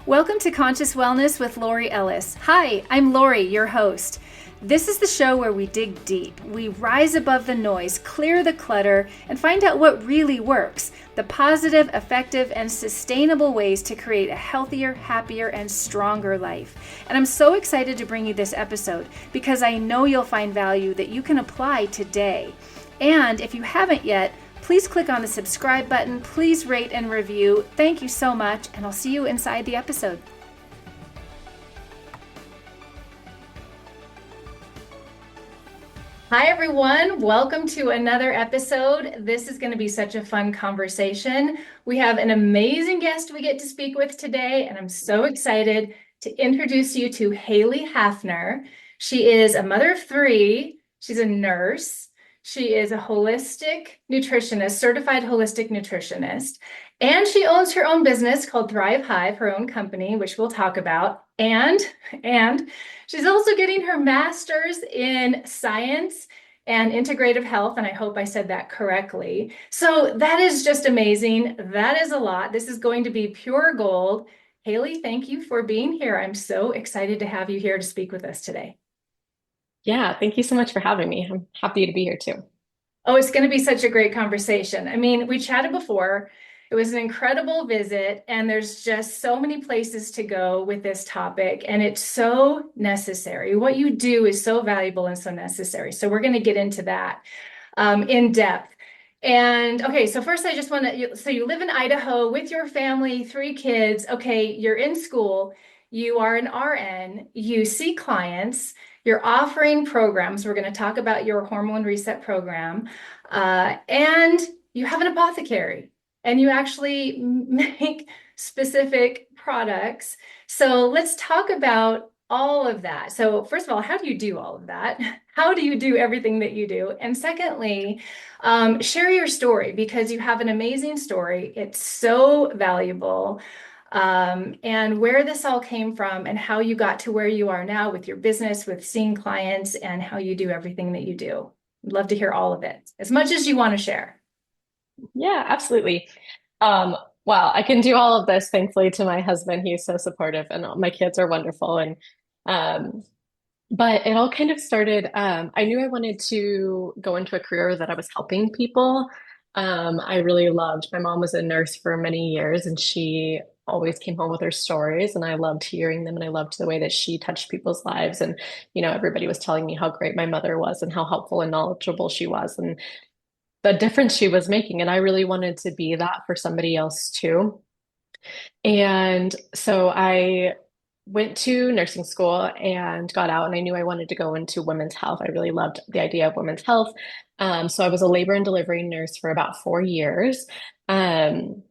Welcome to Conscious Wellness with Lori Ellis. Hi, I'm Lori, your host. This is the show where we dig deep. We rise above the noise, clear the clutter, and find out what really works. The positive, effective, and sustainable ways to create a healthier, happier, and stronger life. And I'm so excited to bring you this episode because I know you'll find value that you can apply today. And if you haven't yet, please click on the subscribe button. Please rate and review. Thank you so much, and I'll see you inside the episode. Hi, everyone. Welcome to another episode. This is going to be such a fun conversation. We have an amazing guest we get to speak with today, and I'm so excited to introduce you to Haylee Hafner. She is a mother of three. She's a nurse. She is a holistic nutritionist, certified holistic nutritionist, and she owns her own business called Thrive Hive, her own company, which we'll talk about. And she's also getting her master's in science and integrative health, and I hope I said that correctly. So that is just amazing. That is a lot. This is going to be pure gold. Haylee, thank you for being here. I'm so excited to have you here to speak with us today. Yeah, thank you so much for having me. I'm happy to be here too. Oh, it's going to be such a great conversation. I mean, we chatted before. It was an incredible visit, and there's just so many places to go with this topic, and it's so necessary. What you do is so valuable and so necessary. So we're going to get into that in depth. And okay, so first I just want to, so you live in Idaho with your family, three kids. Okay, you're in school. You are an RN. You see clients. You're offering programs. We're going to talk about your hormone reset program. And you have an apothecary and you actually make specific products. So let's talk about all of that. So first of all, how do you do all of that? How do you do everything that you do? And secondly, share your story because you have an amazing story. It's so valuable. And where this all came from and how you got to where you are now with your business, with seeing clients, and how you do everything that you do. I'd love to hear all of it, as much as you want to share. Yeah, absolutely. Um, wow, I can do all of this thankfully to my husband. He's so supportive and my kids are wonderful. And um, but it all kind of started, I knew I wanted to go into a career that I was helping people. I really loved, my mom was a nurse for many years and she always came home with her stories and I loved hearing them and I loved the way that she touched people's lives. And, everybody was telling me how great my mother was and how helpful and knowledgeable she was and the difference she was making. And I really wanted to be that for somebody else too. And so I went to nursing school and got out, and I knew I wanted to go into women's health. I really loved the idea of women's health. So I was a labor and delivery nurse for about 4 years. And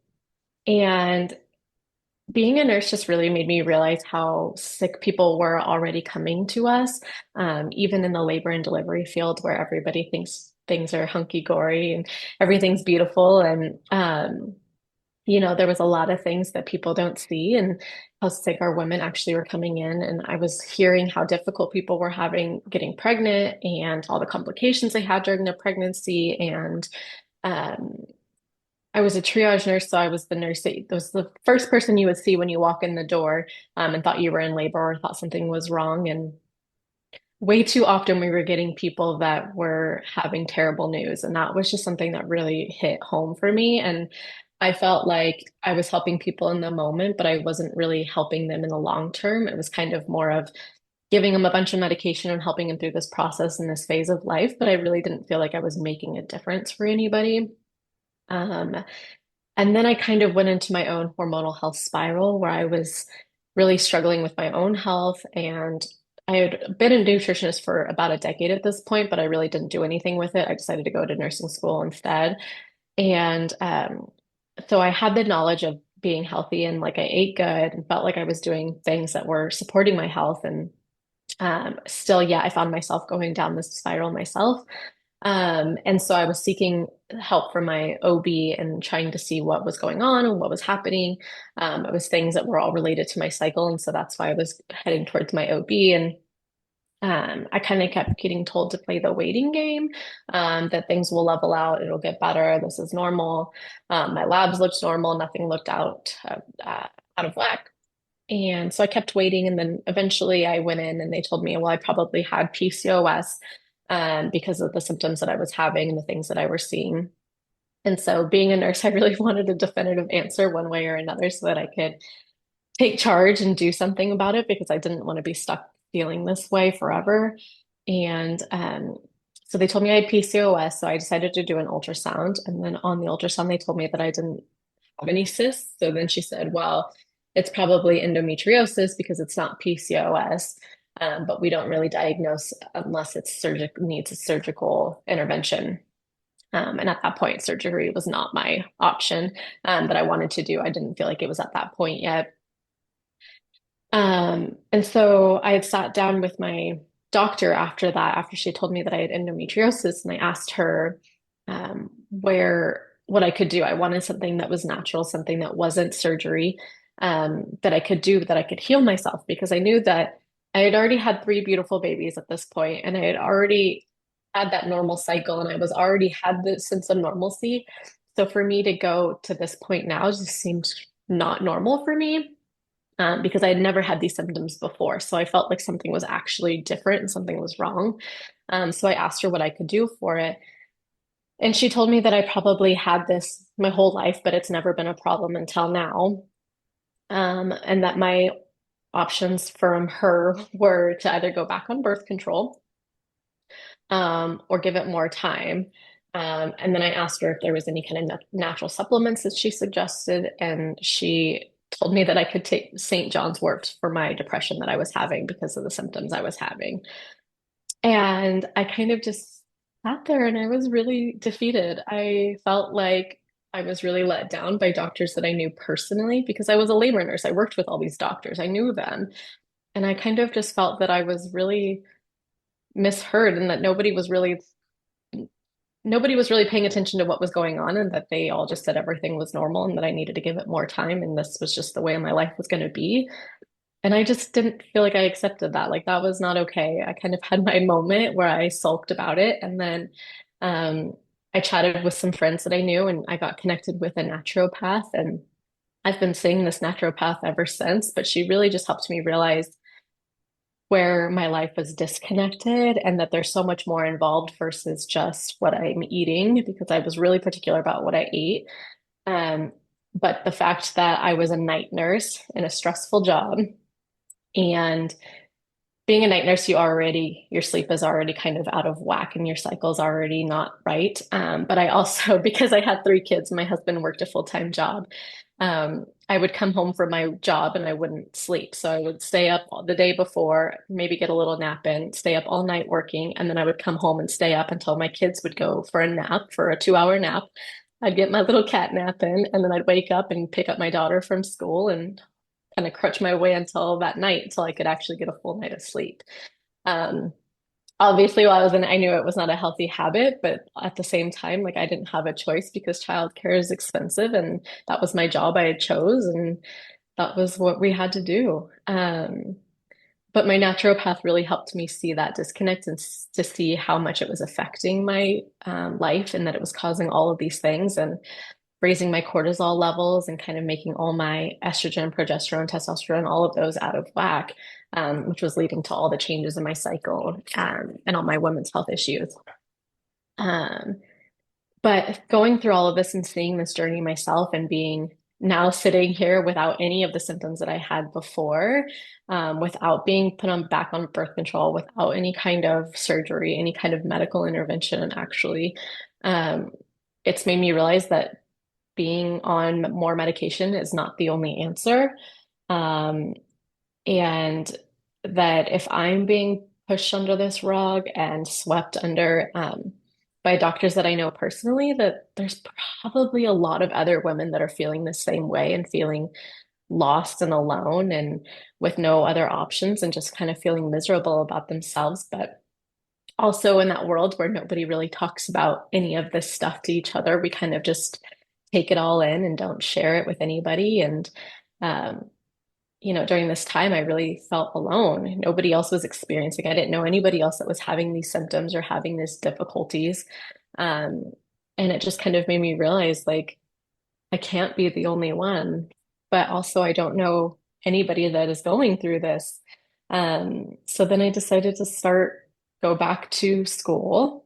being a nurse just really made me realize how sick people were already coming to us, even in the labor and delivery field where everybody thinks things are hunky-dory and everything's beautiful. And there was a lot of things that people don't see and how sick our women actually were coming in. And I was hearing how difficult people were having getting pregnant and all the complications they had during their pregnancy. And um, I was a triage nurse, so I was the nurse that was the first person you would see when you walk in the door and thought you were in labor or thought something was wrong. And way too often we were getting people that were having terrible news. And that was just something that really hit home for me. And I felt like I was helping people in the moment, but I wasn't really helping them in the long term. It was kind of more of giving them a bunch of medication and helping them through this process and this phase of life. But I really didn't feel like I was making a difference for anybody. Um, and then I kind of went into my own hormonal health spiral where I was really struggling with my own health. And I had been a nutritionist for about a decade at this point, but I really didn't do anything with it. I decided to go to nursing school instead. And so I had the knowledge of being healthy and like I ate good and felt like I was doing things that were supporting my health. And still, yeah, I found myself going down this spiral myself. And so I was seeking help from my OB and trying to see what was going on and what was happening. It was things that were all related to my cycle. And so that's why I was heading towards my OB. And I kind of kept getting told to play the waiting game, that things will level out, it'll get better, this is normal. My labs looked normal, nothing looked out of whack. And so I kept waiting. And then eventually I went in and they told me, well, I probably had PCOS because of the symptoms that I was having and the things that I was seeing. And so being a nurse, I really wanted a definitive answer one way or another so that I could take charge and do something about it because I didn't want to be stuck feeling this way forever. And so they told me I had PCOS, so I decided to do an ultrasound. And then on the ultrasound, they told me that I didn't have any cysts. So then she said, well, it's probably endometriosis because it's not PCOS. But we don't really diagnose unless it's needs a surgical intervention. And at that point, surgery was not my option that I wanted to do. I didn't feel like it was at that point yet. And so I had sat down with my doctor after that, after she told me that I had endometriosis, and I asked her what I could do. I wanted something that was natural, something that wasn't surgery, that I could do, that I could heal myself, because I knew that I had already had three beautiful babies at this point, and I had already had that normal cycle, and I was already had this sense of normalcy. So for me to go to this point now just seemed not normal for me because I had never had these symptoms before. So I felt like something was actually different and something was wrong. So I asked her what I could do for it. And she told me that I probably had this my whole life, but it's never been a problem until now. And that my options from her were to either go back on birth control or give it more time. And then I asked her if there was any kind of natural supplements that she suggested, and she told me that I could take St. John's wort for my depression that I was having because of the symptoms I was having. And I kind of just sat there and I was really defeated. I felt like I was really let down by doctors that I knew personally because I was a labor nurse. I worked with all these doctors, I knew them. And I kind of just felt that I was really misheard and that nobody was really paying attention to what was going on and that they all just said everything was normal and that I needed to give it more time and this was just the way my life was going to be. And I just didn't feel like I accepted that. Like that was not okay. I kind of had my moment where I sulked about it. And then um, I chatted with some friends that I knew and I got connected with a naturopath. And I've been seeing this naturopath ever since, but she really just helped me realize where my life was disconnected and that there's so much more involved versus just what I'm eating because I was really particular about what I ate. Um, but the fact that I was a night nurse in a stressful job and being a night nurse, your sleep is already kind of out of whack and your cycle's already not right. But I also, because I had three kids, my husband worked a full-time job. I would come home from my job and I wouldn't sleep. So I would stay up the day before, maybe get a little nap in, stay up all night working, and then I would come home and stay up until my kids would go for a nap, for a 2 hour nap. I'd get my little cat nap in, and then I'd wake up and pick up my daughter from school and kind of crutch my way until that night until I could actually get a full night of sleep. Um, Obviously, while I was in it, I knew it was not a healthy habit, but at the same time, like I didn't have a choice because childcare is expensive and that was my job I had chose and that was what we had to do. But my naturopath really helped me see that disconnect and to see how much it was affecting my life and that it was causing all of these things. And raising my cortisol levels and kind of making all my estrogen, progesterone, testosterone, all of those out of whack, which was leading to all the changes in my cycle and all my women's health issues. Um, but going through all of this and seeing this journey myself and being now sitting here without any of the symptoms that I had before, without being put on back on birth control, without any kind of surgery, any kind of medical intervention, actually, um, it's made me realize that being on more medication is not the only answer. Um, and that if I'm being pushed under this rug and swept under by doctors that I know personally, that there's probably a lot of other women that are feeling the same way and feeling lost and alone and with no other options and just kind of feeling miserable about themselves. But also in that world where nobody really talks about any of this stuff to each other, we kind of just take it all in and don't share it with anybody. And, um, during this time, I really felt alone. Nobody else was experiencing. I didn't know anybody else that was having these symptoms or having these difficulties. Um, and it just kind of made me realize like, I can't be the only one, but also I don't know anybody that is going through this. So then I decided to go back to school,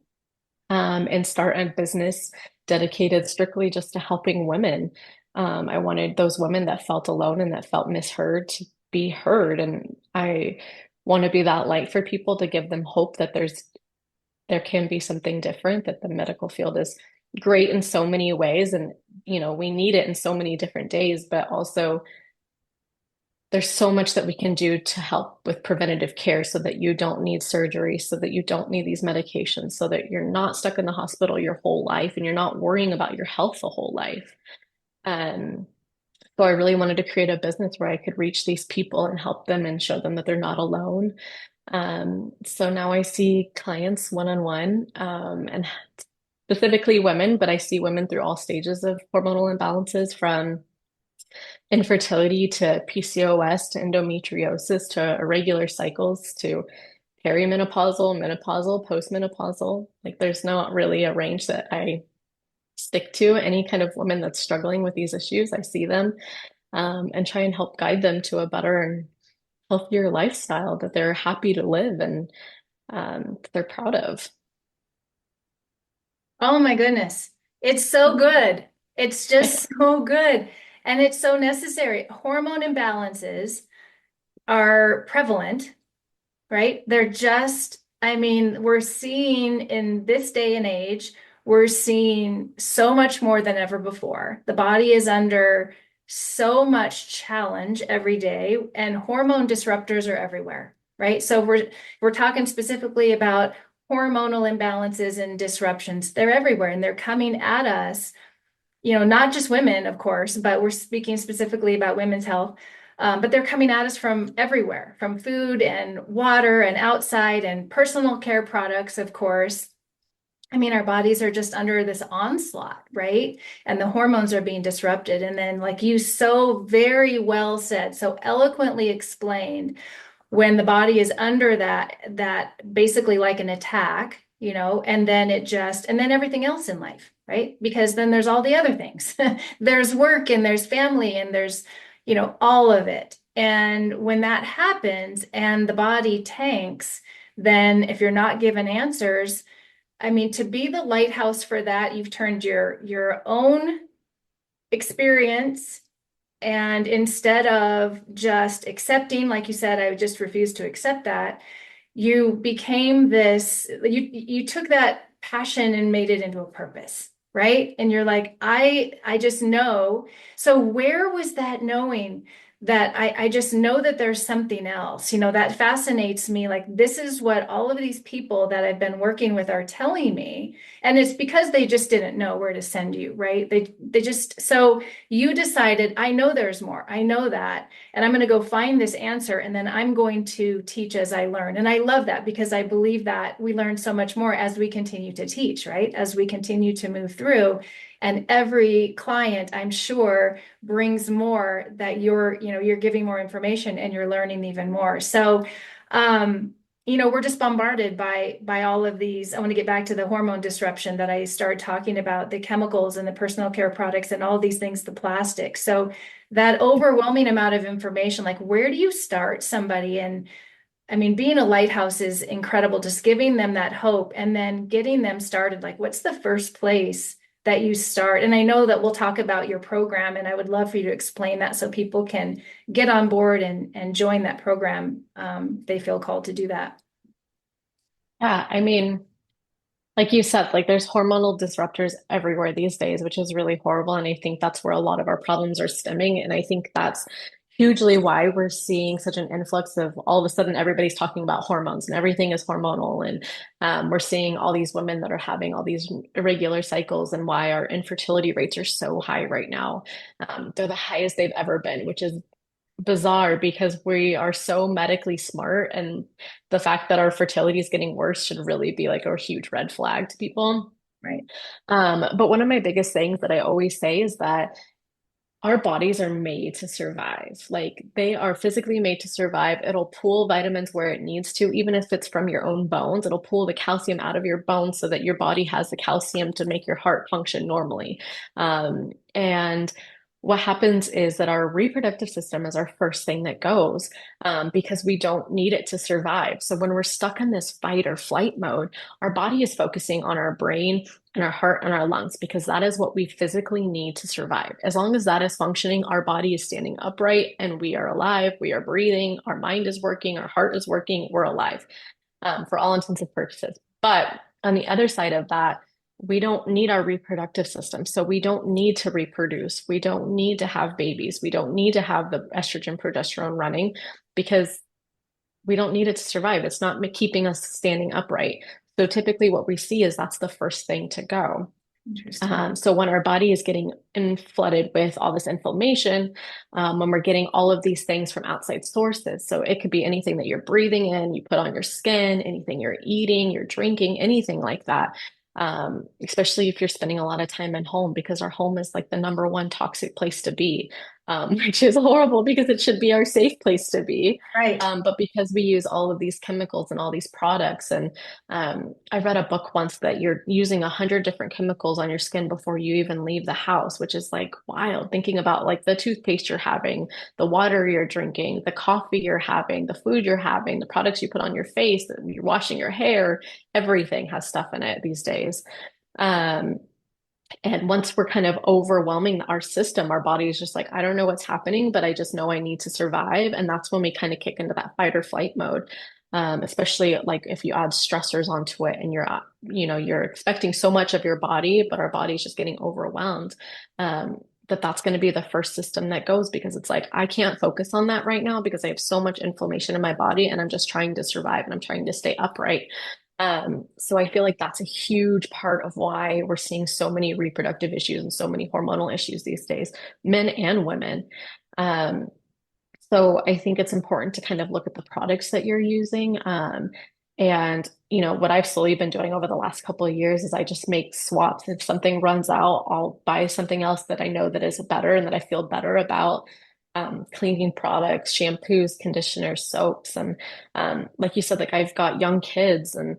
and start a business dedicated strictly just to helping women. I wanted those women that felt alone and that felt misheard to be heard. And I want to be that light for people to give them hope that there can be something different, that the medical field is great in so many ways. And, we need it in so many different days, but also there's so much that we can do to help with preventative care so that you don't need surgery, so that you don't need these medications, so that you're not stuck in the hospital your whole life and you're not worrying about your health the whole life. And so I really wanted to create a business where I could reach these people and help them and show them that they're not alone. So now I see clients one-on-one, and specifically women, but I see women through all stages of hormonal imbalances, from infertility to PCOS to endometriosis to irregular cycles to perimenopausal, menopausal, postmenopausal. Like there's not really a range that I stick to. Any kind of woman that's struggling with these issues, I see them, and try and help guide them to a better and healthier lifestyle that they're happy to live and that they're proud of. Oh my goodness. It's so good. It's just so good. And it's so necessary. Hormone imbalances are prevalent, right? They're just, I mean, we're seeing in this day and age, we're seeing so much more than ever before. The body is under so much challenge every day, and hormone disruptors are everywhere, right? So we're talking specifically about hormonal imbalances and disruptions. They're everywhere and they're coming at us, not just women, of course, but we're speaking specifically about women's health. But they're coming at us from everywhere, from food and water and outside and personal care products, of course. I mean, our bodies are just under this onslaught, right? And the hormones are being disrupted. And then, like you so very well said, so eloquently explained, when the body is under that basically like an attack, and then and then everything else in life, right? Because then there's all the other things. There's work and there's family and there's, all of it. And when that happens and the body tanks, then if you're not given answers, I mean, to be the lighthouse for that, you've turned your own experience, and instead of just accepting, like you said, I just refuse to accept that, you became this, you took that passion and made it into a purpose, right? And you're like, I just know. So where was that knowing that I just know that there's something else, that fascinates me. Like, this is what all of these people that I've been working with are telling me. And it's because they just didn't know where to send you, right? They just, so you decided, I know there's more. I know that. And I'm going to go find this answer. And then I'm going to teach as I learn. And I love that, because I believe that we learn so much more as we continue to teach, right? As we continue to move through. And every client, I'm sure, brings more, that you're giving more information and you're learning even more. So, we're just bombarded by all of these. I want to get back to the hormone disruption that I started talking about, the chemicals and the personal care products and all these things, the plastic. So that overwhelming amount of information, like, where do you start somebody? And I mean, being a lighthouse is incredible, just giving them that hope and then getting them started. Like, what's the first place that you start? And I know that we'll talk about your program, and I would love for you to explain that so people can get on board and join that program. They feel called to do that. Yeah, I mean, like you said, like there's hormonal disruptors everywhere these days, which is really horrible. And I think that's where a lot of our problems are stemming. And I think that's hugely why we're seeing such an influx of, all of a sudden everybody's talking about hormones and everything is hormonal. And we're seeing all these women that are having all these irregular cycles, and why our infertility rates are so high right now. They're the highest they've ever been, which is bizarre because we are so medically smart, and the fact that our fertility is getting worse should really be like a huge red flag to people. Right. But one of my biggest things that I always say is that our bodies are made to survive. Like, they are physically made to survive. It'll pull vitamins where it needs to, even if it's from your own bones. It'll pull the calcium out of your bones so that your body has the calcium to make your heart function normally. And what happens is that our reproductive system is our first thing that goes, because we don't need it to survive. So when we're stuck in this fight or flight mode, our body is focusing on our brain and our heart and our lungs because that is what we physically need to survive. As long as that is functioning, our body is standing upright and we are alive, we are breathing, our mind is working, our heart is working, we're alive, for all intents and purposes. But on the other side of that, we don't need our reproductive system. So we don't need to reproduce. We don't need to have babies. We don't need to have the estrogen, progesterone running because we don't need it to survive. It's not keeping us standing upright. So typically what we see is that's the first thing to go. Interesting. So when our body is getting flooded with all this inflammation, when we're getting all of these things from outside sources, so it could be anything that you're breathing in, you put on your skin, anything you're eating, you're drinking, anything like that. Especially if you're spending a lot of time at home, because our home is like the number one toxic place to be, which is horrible because it should be our safe place to be. Right. But because we use all of these chemicals and all these products, and I read a book once that you're using 100 different chemicals on your skin before you even leave the house, which is like wild. Thinking about like the toothpaste you're having, the water you're drinking, the coffee you're having, the food you're having, the products you put on your face, you're washing your hair, everything has stuff in it these days. Um, and once we're kind of overwhelming our system, our body is just like, I don't know what's happening, but I just know I need to survive. And that's when we kind of kick into that fight or flight mode. Especially like if you add stressors onto it and you're expecting so much of your body, but our body's just getting overwhelmed. That's going to be the first system that goes because it's like, I can't focus on that right now because I have so much inflammation in my body and I'm just trying to survive and I'm trying to stay upright. So I feel like that's a huge part of why we're seeing so many reproductive issues and so many hormonal issues these days, men and women. Um, so I think it's important to kind of look at the products that you're using. And what I've slowly been doing over the last couple of years is I just make swaps. If something runs out, I'll buy something else that I know that is better and that I feel better about. Cleaning products, shampoos, conditioners, soaps, and like you said, like I've got young kids and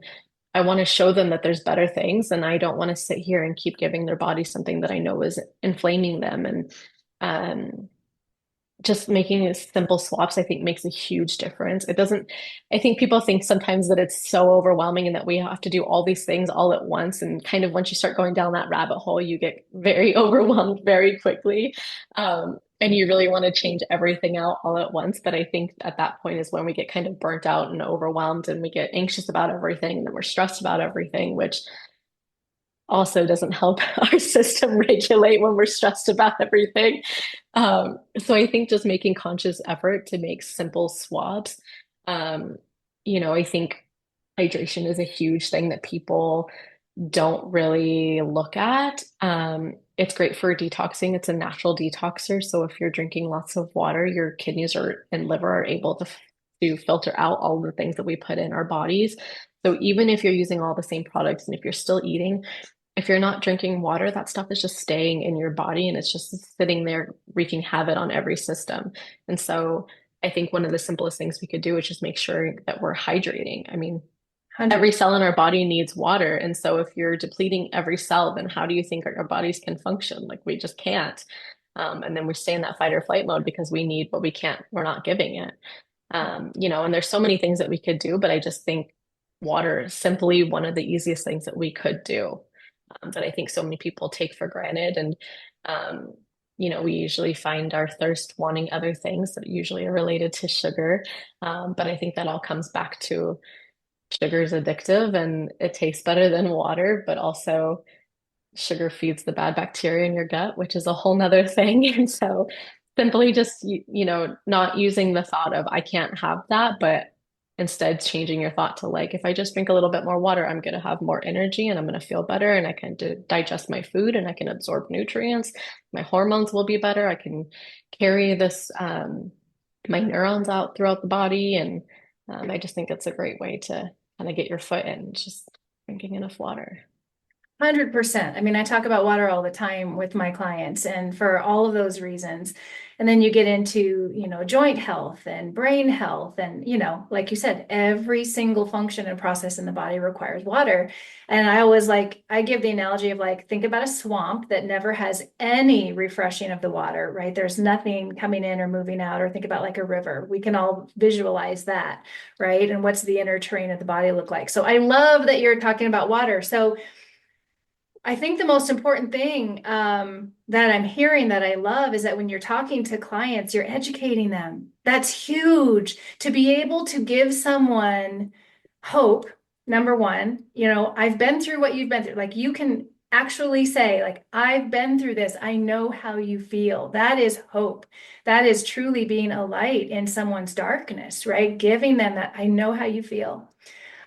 I want to show them that there's better things, and I don't want to sit here and keep giving their body something that I know is inflaming them. And um, just making simple swaps, I think makes a huge difference. It doesn't, I think people think sometimes that it's so overwhelming and that we have to do all these things all at once. And kind of once you start going down that rabbit hole, you get very overwhelmed very quickly. And you really want to change everything out all at once. But I think at that point is when we get kind of burnt out and overwhelmed and we get anxious about everything and then we're stressed about everything, which also doesn't help our system regulate when we're stressed about everything. So I think just making conscious effort to make simple swaps. Um, I think hydration is a huge thing that people don't really look at. It's great for detoxing. It's a natural detoxer. So if you're drinking lots of water, your kidneys and liver are able to filter out all the things that we put in our bodies. So even if you're using all the same products and if you're still eating, if you're not drinking water, that stuff is just staying in your body and it's just sitting there wreaking havoc on every system. And so I think one of the simplest things we could do is just make sure that we're hydrating. I mean, 100. every cell in our body needs water. And so if you're depleting every cell, then how do you think our bodies can function? Like we just can't. And then we stay in that fight or flight mode because we need what we can't, we're not giving it. And there's so many things that we could do, but I just think water is simply one of the easiest things that we could do, that I think so many people take for granted. And, we usually find our thirst wanting other things that usually are related to sugar. But I think that all comes back to sugar is addictive and it tastes better than water, but also sugar feeds the bad bacteria in your gut, which is a whole nother thing. And so simply just, not using the thought of I can't have that, but instead changing your thought to like, if I just drink a little bit more water, I'm going to have more energy and I'm going to feel better and I can digest my food and I can absorb nutrients. My hormones will be better. I can carry my neurons out throughout the body. And I just think it's a great way to kind of get your foot in, just drinking enough water. 100%. I mean, I talk about water all the time with my clients and for all of those reasons. And then you get into, joint health and brain health. And, like you said, every single function and process in the body requires water. And I give the analogy of like, think about a swamp that never has any refreshing of the water, right? There's nothing coming in or moving out, or think about like a river. We can all visualize that, right? And what's the inner terrain of the body look like? So I love that you're talking about water. So I think the most important thing that I'm hearing that I love is that when you're talking to clients, you're educating them. That's huge to be able to give someone hope. Number one, I've been through what you've been through. Like you can actually say, like, I've been through this. I know how you feel. That is hope. That is truly being a light in someone's darkness, right? Giving them that, I know how you feel.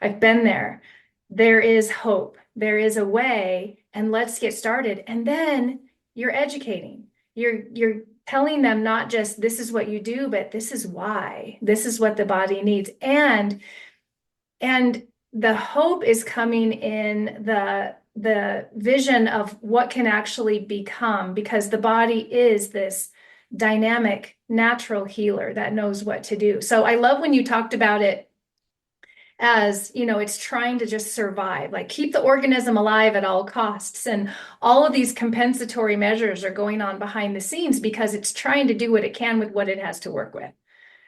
I've been there. There is hope. There is a way, and let's get started. And then you're educating. You're telling them not just this is what you do, but this is why. This is what the body needs. And the hope is coming in the vision of what can actually become, because the body is this dynamic, natural healer that knows what to do. So I love when you talked about it as it's trying to just survive, like keep the organism alive at all costs, and all of these compensatory measures are going on behind the scenes because it's trying to do what it can with what it has to work with,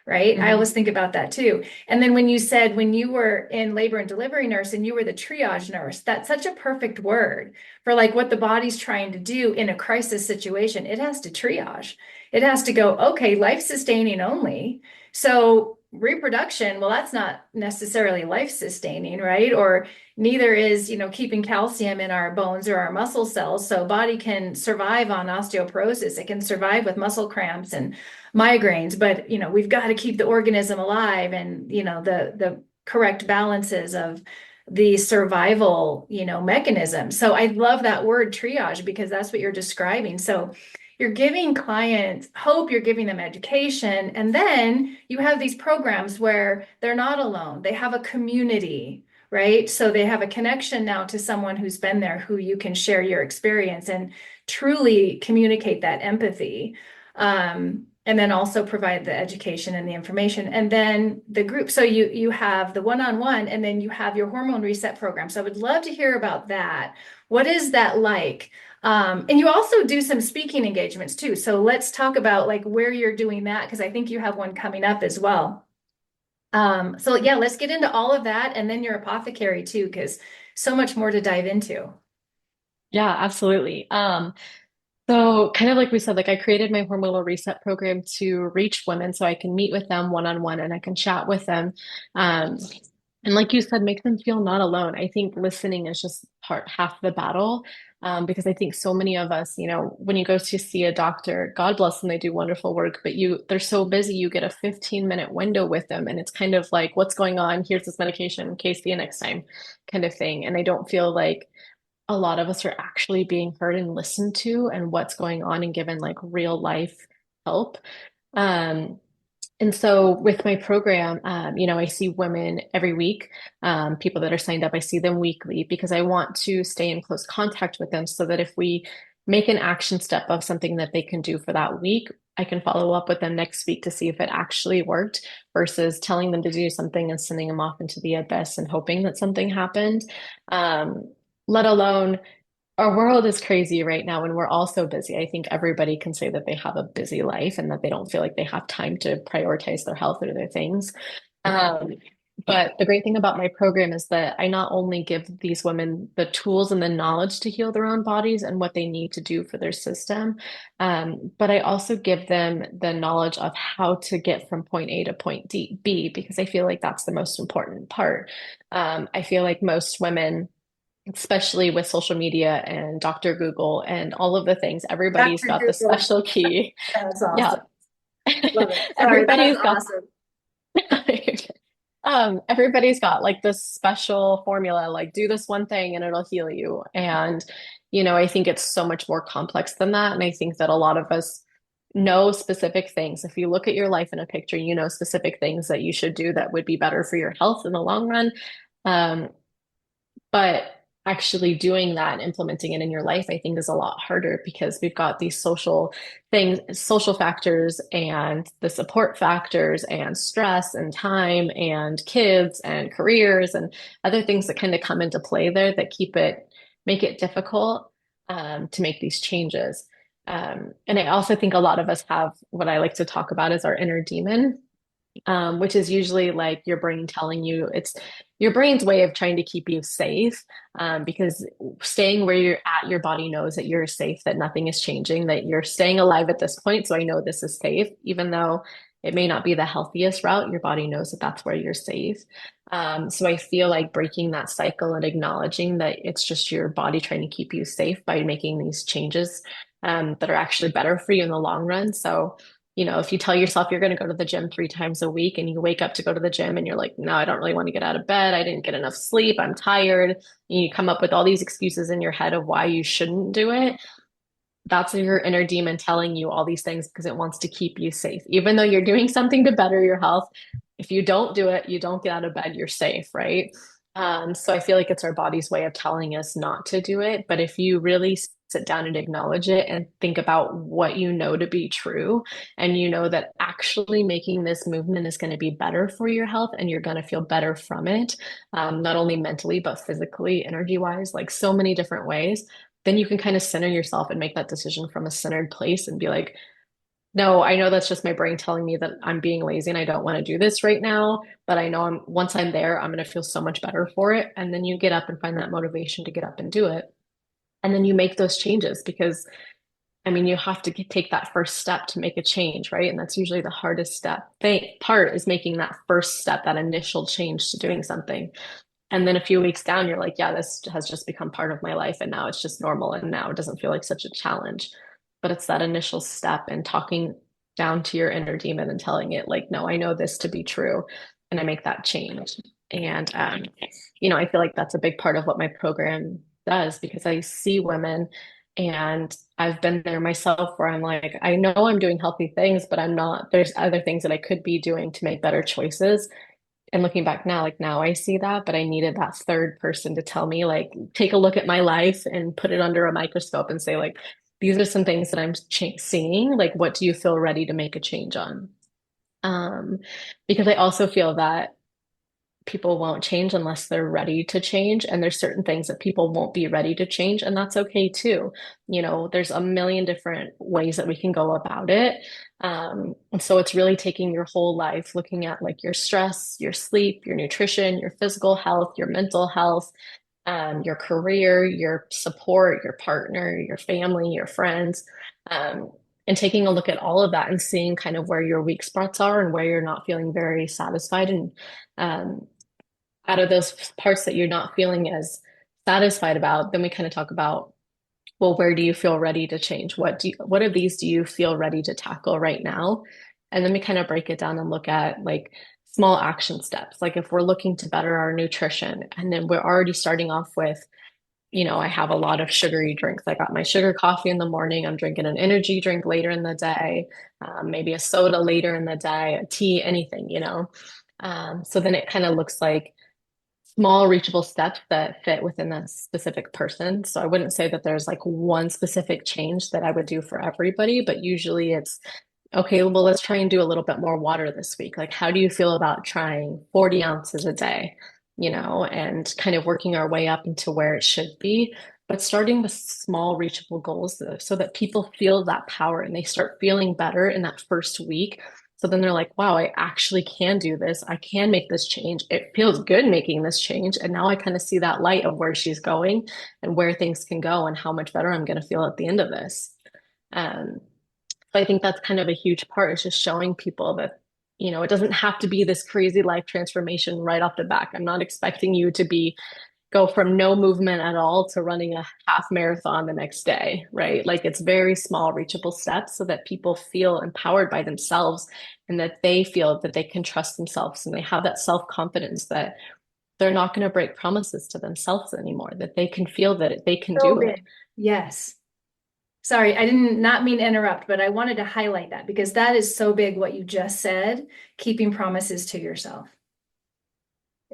right? I always think about that too. And then when you said when you were in labor and delivery nurse and you were the triage nurse, that's such a perfect word for like what the body's trying to do in a crisis situation. It has to triage. It has to go, okay, life sustaining only. So reproduction, well, that's not necessarily life sustaining, right? Or neither is, keeping calcium in our bones or our muscle cells. So body can survive on osteoporosis. It can survive with muscle cramps and migraines, but we've got to keep the organism alive, and the correct balances of the survival mechanism. So I love that word triage because that's what you're describing. So you're giving clients hope, you're giving them education, and then you have these programs where they're not alone. They have a community, right? So they have a connection now to someone who's been there, who you can share your experience and truly communicate that empathy. And then also provide the education and the information, and then the group. So you have the one-on-one, and then you have your hormone reset program. So I would love to hear about that. What is that like? And you also do some speaking engagements too. So let's talk about like where you're doing that, because I think you have one coming up as well. So yeah, let's get into all of that, and then your apothecary too, because so much more to dive into. Yeah, absolutely. So kind of like we said, like I created my hormonal reset program to reach women so I can meet with them one-on-one and I can chat with them. Um, and like you said, make them feel not alone. I think listening is just half the battle. Because I think so many of us, when you go to see a doctor, God bless them, they do wonderful work, but they're so busy, you get a 15-minute window with them. And it's kind of like, what's going on? Here's this medication. Okay, see you next time, kind of thing. And I don't feel like a lot of us are actually being heard and listened to and what's going on and given like real life help. Um, and so with my program, I see women every week, people that are signed up, I see them weekly because I want to stay in close contact with them so that if we make an action step of something that they can do for that week, I can follow up with them next week to see if it actually worked versus telling them to do something and sending them off into the abyss and hoping that something happened. Let alone our world is crazy right now and we're all so busy. I think everybody can say that they have a busy life and that they don't feel like they have time to prioritize their health or their things. Um, but the great thing about my program is that I not only give these women the tools and the knowledge to heal their own bodies and what they need to do for their system, but I also give them the knowledge of how to get from point A to point B, because I feel like that's the most important part. I feel like most women, especially with social media and Dr. Google and all of the things, everybody's Dr. got the Google, special key. that's Yeah. awesome. Love it. Sorry, that is Everybody's got awesome. everybody's got like this special formula, like do this one thing and it'll heal you. And, I think it's so much more complex than that. And I think that a lot of us know specific things. If you look at your life in a picture, you know specific things that you should do that would be better for your health in the long run. Um, but actually doing that and implementing it in your life, I think is a lot harder because we've got these social things, social factors and the support factors and stress and time and kids and careers and other things that kind of come into play there that make it difficult to make these changes. And I also think a lot of us have what I like to talk about as our inner demon, which is usually like your brain telling you it's your brain's way of trying to keep you safe, because staying where you're at, your body knows that you're safe, that nothing is changing, that you're staying alive at this point. So I know this is safe, even though it may not be the healthiest route, your body knows that that's where you're safe. So I feel like breaking that cycle and acknowledging that it's just your body trying to keep you safe by making these changes, that are actually better for you in the long run. So if you tell yourself you're going to go to the gym 3 times a week and you wake up to go to the gym and you're like, no, I don't really want to get out of bed. I didn't get enough sleep. I'm tired. And you come up with all these excuses in your head of why you shouldn't do it. That's your inner demon telling you all these things because it wants to keep you safe. Even though you're doing something to better your health, if you don't do it, you don't get out of bed, you're safe, right? So I feel like it's our body's way of telling us not to do it. But if you really sit down and acknowledge it and think about what you know to be true, and you know that actually making this movement is going to be better for your health and you're going to feel better from it, not only mentally, but physically, energy wise, like so many different ways, then you can kind of center yourself and make that decision from a centered place and be like, no, I know that's just my brain telling me that I'm being lazy and I don't want to do this right now, but I know once I'm there, I'm going to feel so much better for it. And then you get up and find that motivation to get up and do it. And then you make those changes because I mean, you have to take that first step to make a change, right? And that's usually the hardest part is making that first step, that initial change to doing something. And then a few weeks down, you're like, yeah, this has just become part of my life. And now it's just normal. And now it doesn't feel like such a challenge. But it's that initial step and talking down to your inner demon and telling it, like, no, I know this to be true. And I make that change. And, I feel like that's a big part of what my program does because I see women and I've been there myself where I'm like, I know I'm doing healthy things, but I'm not, there's other things that I could be doing to make better choices. And looking back now, like now I see that, but I needed that third person to tell me, like, take a look at my life and put it under a microscope and say, like, these are some things that I'm seeing. Like, what do you feel ready to make a change on? Um, because I also feel that people won't change unless they're ready to change. And there's certain things that people won't be ready to change, and that's okay too. There's a million different ways that we can go about it. And so it's really taking your whole life, looking at like your stress, your sleep, your nutrition, your physical health, your mental health, your career, your support, your partner, your family, your friends. And taking a look at all of that and seeing kind of where your weak spots are and where you're not feeling very satisfied, and um, out of those parts that you're not feeling as satisfied about, then we kind of talk about, well, where do you feel ready to change? What of these do you feel ready to tackle right now? And then we kind of break it down and look at like small action steps. Like if we're looking to better our nutrition, and then we're already starting off with, I have a lot of sugary drinks. I got my sugar coffee in the morning. I'm drinking an energy drink later in the day, maybe a soda later in the day, a tea, anything. So then it kind of looks like small reachable steps that fit within that specific person. So I wouldn't say that there's like one specific change that I would do for everybody, but usually it's okay, well, let's try and do a little bit more water this week. Like, how do you feel about trying 40 ounces a day, and kind of working our way up into where it should be, but starting with small reachable goals so that people feel that power and they start feeling better in that first week. So then they're like, wow, I actually can do this. I can make this change. It feels good making this change. And now I kind of see that light of where she's going and where things can go and how much better I'm going to feel at the end of this. Um, so I think that's kind of a huge part is just showing people that, it doesn't have to be this crazy life transformation right off the back. I'm not expecting you to go from no movement at all to running a half marathon the next day, right? Like it's very small, reachable steps so that people feel empowered by themselves and that they feel that they can trust themselves and they have that self-confidence that they're not going to break promises to themselves anymore, that they can feel that they can So do it. big. Yes. Sorry, I didn't not mean to interrupt, but I wanted to highlight that because that is so big what you just said, keeping promises to yourself.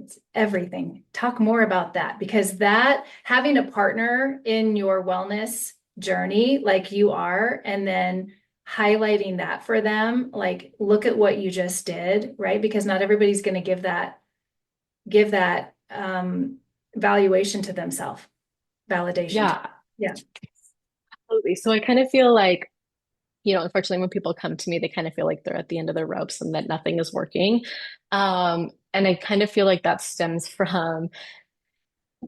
It's everything. Talk more about that, because that having a partner in your wellness journey like you are, and then highlighting that for them, like, look at what you just did, right? Because not everybody's going to give that valuation to themselves, validation. Yeah, Yeah. absolutely. So I kind of feel like, unfortunately, when people come to me, they kind of feel like they're at the end of their ropes and that nothing is working. And I kind of feel like that stems from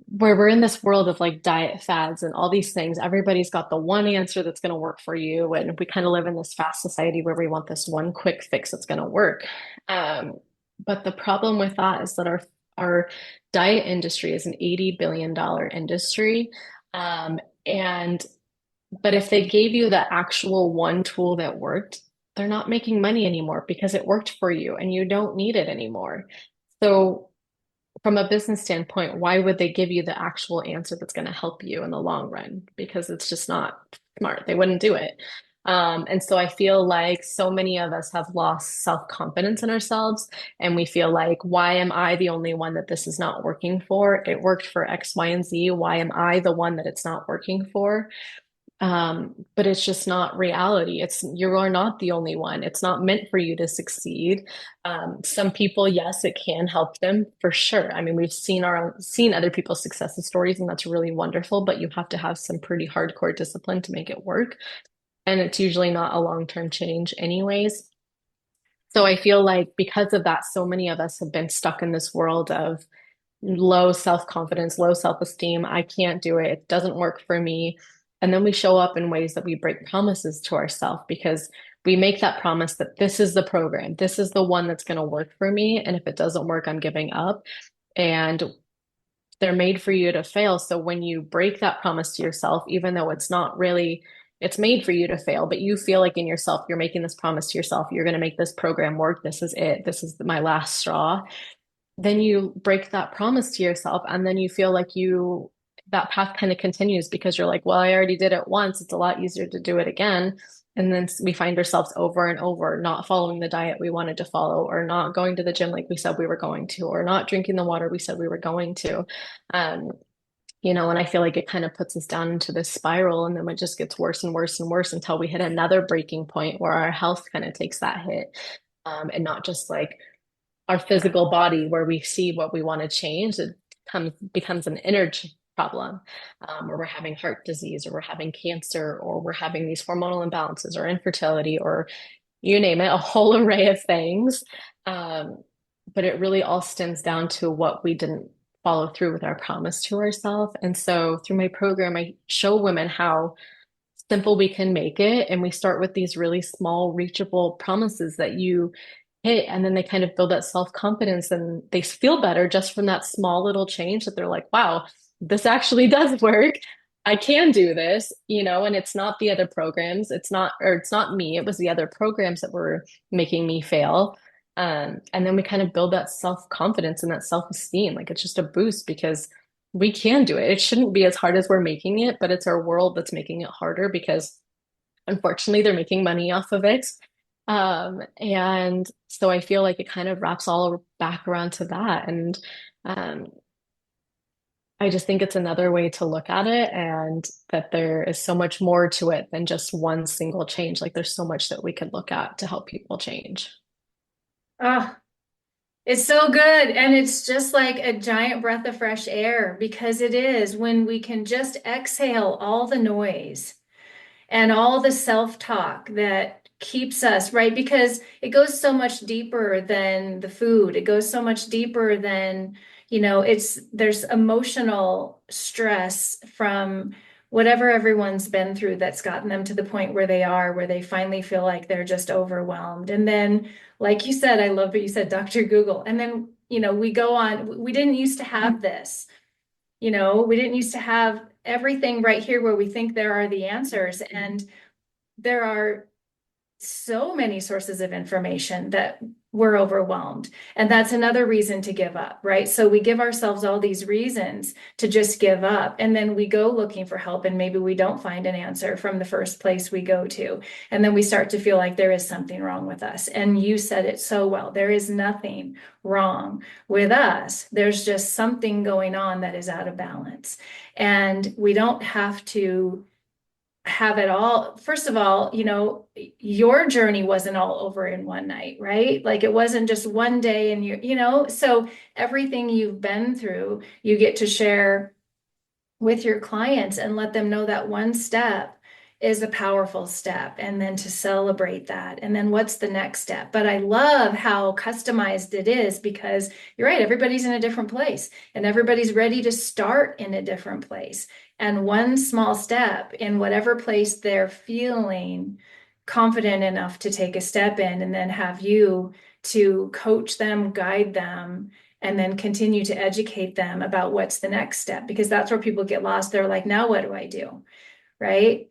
where we're in this world of like diet fads and all these things. Everybody's got the one answer that's going to work for you. And we kind of live in this fast society where we want this one quick fix that's going to work. Um, but the problem with that is that our diet industry is an $80 billion industry. And but if they gave you the actual one tool that worked, they're not making money anymore because it worked for you and you don't need it anymore. So, from a business standpoint, why would they give you the actual answer that's going to help you in the long run? Because it's just not smart. They wouldn't do it. And so I feel like so many of us have lost self-confidence in ourselves, and we feel like, why am I the only one that this is not working for? It worked for X, Y, and Z. Why am I the one that it's not working for? But it's just not reality. You are not the only one. It's not meant for you to succeed. Some people, yes, it can help them for sure. I mean, we've seen other people's success stories, and that's really wonderful, but you have to have some pretty hardcore discipline to make it work. And it's usually not a long-term change anyways. So I feel like because of that, so many of us have been stuck in this world of low self-confidence, low self-esteem. I can't do it. It doesn't work for me. And then we show up in ways that we break promises to ourselves because we make that promise that this is the program, this is the one that's going to work for me. And if it doesn't work, I'm giving up. And they're made for you to fail. So when you break that promise to yourself, even though it's not really, it's made for you to fail, but you feel like in yourself, you're making this promise to yourself, you're going to make this program work. This is it. This is my last straw. Then you break that promise to yourself, and then you feel like that path kind of continues because you're like, well, I already did it once. It's a lot easier to do it again. And then we find ourselves over and over not following the diet we wanted to follow, or not going to the gym like we said we were going to, or not drinking the water we said we were going to. Um, and I feel like it kind of puts us down into this spiral, and then it just gets worse and worse and worse until we hit another breaking point where our health kind of takes that hit. And not just like our physical body where we see what we want to change, it becomes an energy problem, where we're having heart disease, or we're having cancer, or we're having these hormonal imbalances, or infertility, or you name it, a whole array of things. Um, but it really all stems down to what we didn't follow through with our promise to ourselves. And so through my program, I show women how simple we can make it. And we start with these really small, reachable promises that you hit. And then they kind of build that self-confidence, and they feel better just from that small little change that they're like, wow, this actually does work. I can do this, and it's not the other programs. It's not me. It was the other programs that were making me fail. And then we kind of build that self-confidence and that self-esteem. Like, it's just a boost because we can do it. It shouldn't be as hard as we're making it, but it's our world that's making it harder because unfortunately they're making money off of it. And so I feel like it kind of wraps all back around to that. And um, I just think it's another way to look at it, and that there is so much more to it than just one single change. Like, there's so much that we could look at to help people change. Oh, it's so good. And it's just like a giant breath of fresh air, because it is when we can just exhale all the noise and all the self-talk that keeps us, right? Because it goes so much deeper than the food. It goes so much deeper than, there's emotional stress from whatever everyone's been through that's gotten them to the point where they are, where they finally feel like they're just overwhelmed. And then, like you said, I love what you said, Dr. Google. And then, we go on, we didn't used to have this. We didn't used to have everything right here where we think there are the answers. And there are so many sources of information that we're overwhelmed. And that's another reason to give up, right? So we give ourselves all these reasons to just give up. And then we go looking for help, and maybe we don't find an answer from the first place we go to. And then we start to feel like there is something wrong with us. And you said it so well. There is nothing wrong with us. There's just something going on that is out of balance. And we don't have to have it all. First of all, your journey wasn't all over in one night, right? Like it wasn't just one day and so everything you've been through, you get to share with your clients and let them know that one step is a powerful step, and then to celebrate that. And then what's the next step? But I love how customized it is, because you're right, everybody's in a different place and everybody's ready to start in a different place. And one small step in whatever place they're feeling confident enough to take a step in, and then have you to coach them, guide them, and then continue to educate them about what's the next step, because that's where people get lost. They're like, now what do I do? Right?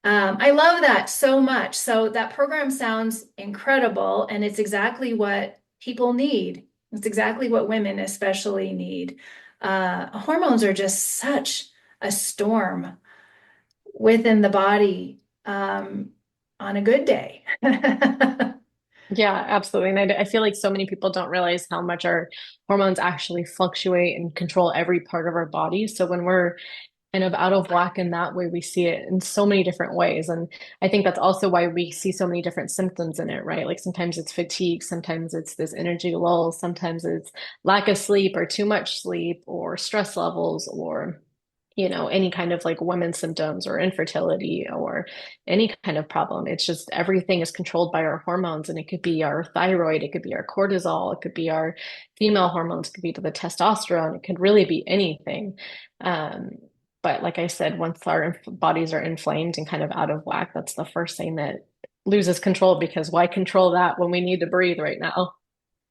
I love that so much. So that program sounds incredible, and it's exactly what people need. It's exactly what women especially need. Hormones are just such a storm within the body on a good day. Yeah, absolutely. And I feel like so many people don't realize how much our hormones actually fluctuate and control every part of our body. So when we're kind of out of whack in that way, we see it in so many different ways. And I think that's also why we see so many different symptoms in it, right? Like sometimes it's fatigue, sometimes it's this energy lull, sometimes it's lack of sleep or too much sleep or stress levels, or any kind of like women's symptoms or infertility or any kind of problem. It's just everything is controlled by our hormones, and it could be our thyroid, it could be our cortisol, it could be our female hormones, it could be the testosterone, it could really be anything. Um, but like I said, once our bodies are inflamed and kind of out of whack, that's the first thing that loses control, because why control that when we need to breathe right now?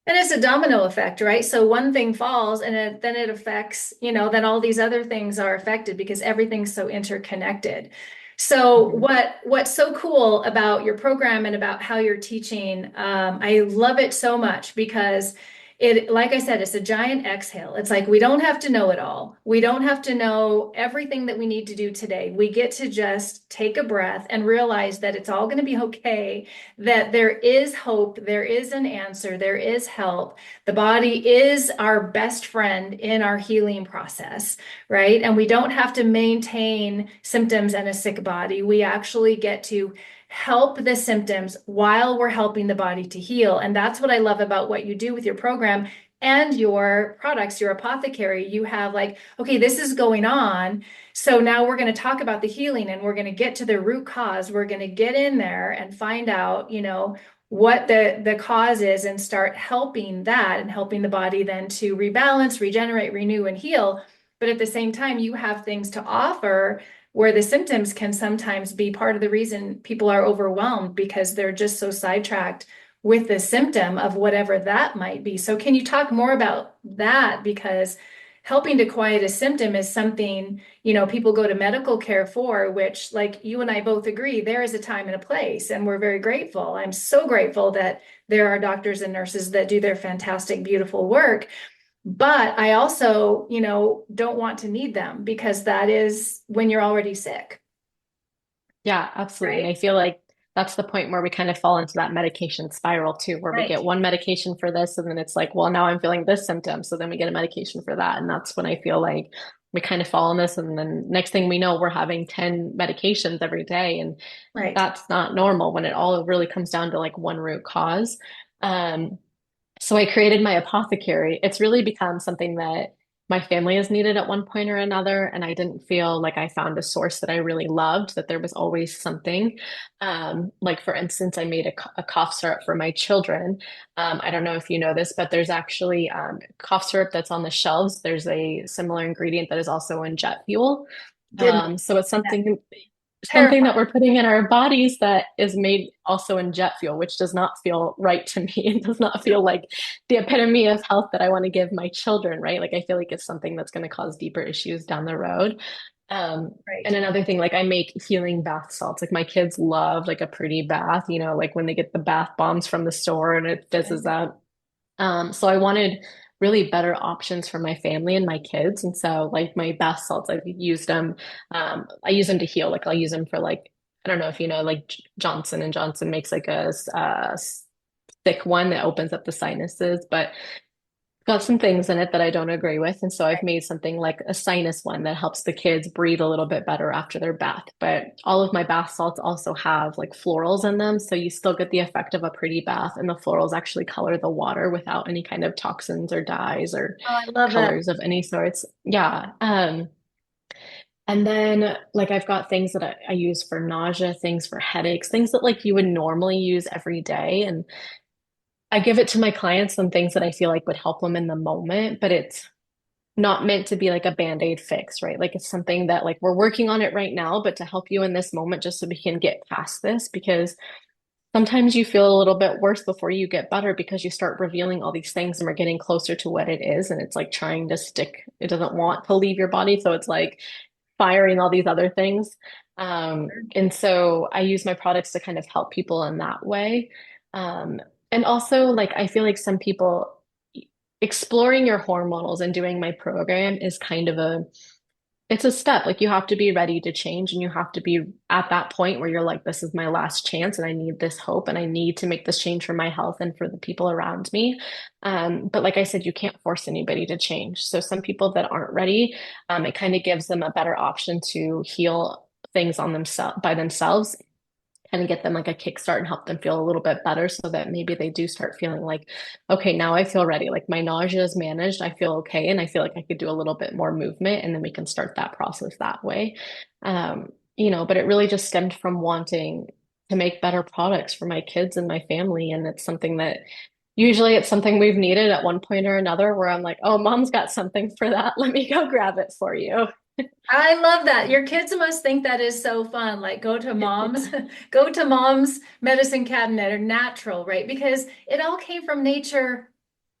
And it's a domino effect, right? So one thing falls, and then it affects, then all these other things are affected because everything's so interconnected. So Mhm. what's so cool about your program and about how you're teaching, I love it so much, because like I said, it's a giant exhale. It's like we don't have to know it all. We don't have to know everything that we need to do today. We get to just take a breath and realize that it's all going to be okay, that there is hope, there is an answer, there is help. The body is our best friend in our healing process, right? And we don't have to maintain symptoms and a sick body. We actually get to help the symptoms while we're helping the body to heal. And that's what I love about what you do with your program and your products, your apothecary. You have like, okay, this is going on. So now we're going to talk about the healing, and we're going to get to the root cause. We're going to get in there and find out, what the cause is, and start helping that, and helping the body then to rebalance, regenerate, renew, and heal. But at the same time, you have things to offer where the symptoms can sometimes be part of the reason people are overwhelmed, because they're just so sidetracked with the symptom of whatever that might be. So can you talk more about that? Because helping to quiet a symptom is something, people go to medical care for, which, like you and I both agree, there is a time and a place, and we're very grateful. I'm so grateful that there are doctors and nurses that do their fantastic, beautiful work. But I also, don't want to need them, because that is when you're already sick, Yeah, absolutely. I right? feel like that's the point where we kind of fall into that medication spiral too, where we Right. get one medication for this, and then it's like, well, now I'm feeling this symptom. So then we get a medication for that. And that's when I feel like we kind of fall in this. And then next thing we know, we're having 10 medications every day. And Right. that's not normal when it all really comes down to like one root cause. Um, so I created my apothecary. It's really become something that my family has needed at one point or another. And I didn't feel like I found a source that I really loved, that there was always something. Like, for instance, I made a cough syrup for my children. I don't know if you know this, but there's actually cough syrup that's on the shelves. There's a similar ingredient that is also in jet fuel. Didn't. So it's That's something that terrifying. we're putting in our bodies that is made also in jet fuel, which does not feel right to me. It does not feel like the epitome of health that I want to give my children, right? Like I feel like it's something that's going to cause deeper issues down the road. And Right. another thing, like I make healing bath salts. Like my kids love like a pretty bath, like when they get the bath bombs from the store and it fizzes out. So I wanted really better options for my family and my kids. And so like my bath salts, I've used them. I use them to heal. Like I'll use them for like, I don't know if you know, like Johnson and Johnson makes like a thick one that opens up the sinuses, but got some things in it that I don't agree with. And so I've Right. made something like a sinus one that helps the kids breathe a little bit better after their bath. But all of my bath salts also have like florals in them. So you still get the effect of a pretty bath, and the florals actually color the water without any kind of toxins or dyes or Oh, I love that. colors of any sorts. Yeah. And then like I've got things that I use for nausea, things for headaches, things that like you would normally use every day. And I give it to my clients on things that I feel like would help them in the moment, but it's not meant to be like a band-aid fix, right? Like it's something that like we're working on it right now, but to help you in this moment just so we can get past this because sometimes you feel a little bit worse before you get better because you start revealing all these things and we're getting closer to what it is and it's like trying to stick. It doesn't want to leave your body, so it's like firing all these other things. And so I use my products to kind of help people in that way. Um, and also, like, I feel like some people exploring your hormonals and doing my program is kind of it's a step. Like, you have to be ready to change and you have to be at that point where you're like, this is my last chance and I need this hope and I need to make this change for my health and for the people around me. But like I said, you can't force anybody to change. So some people that aren't ready, it kind of gives them a better option to heal things on themselves by themselves kind of get them like a kickstart and help them feel a little bit better so that maybe they do start feeling like, okay, now I feel ready. Like my nausea is managed. I feel okay. And I feel like I could do a little bit more movement. And then we can start that process that way. But it really just stemmed from wanting to make better products for my kids and my family. And it's something that usually it's something we've needed at one point or another where I'm like, oh, mom's got something for that. Let me go grab it for you. I love that. Your kids must think that is so fun. Like go to mom's, go to mom's medicine cabinet or natural, right? Because it all came from nature